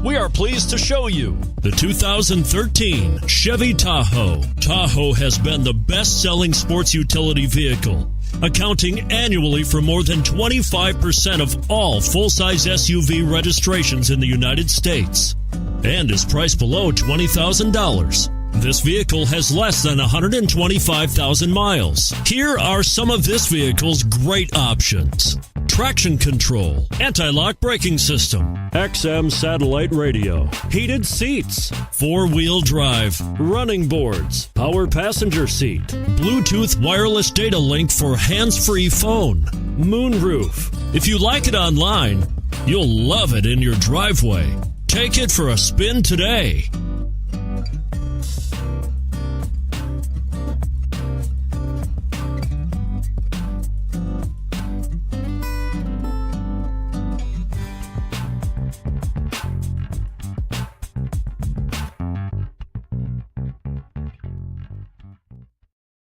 We are pleased to show you the 2013 Chevy Tahoe. Tahoe has been the best-selling sports utility vehicle, accounting annually for more than 25% of all full-size SUV registrations in the United States, and is priced below $20,000. This vehicle has less than 125,000 miles. Here are some of this vehicle's great options: traction control, anti-lock braking system, XM satellite radio, heated seats, four-wheel drive, running boards, power passenger seat, Bluetooth wireless data link for hands-free phone, moonroof. If you like it online, you'll love it in your driveway. Take it for a spin today.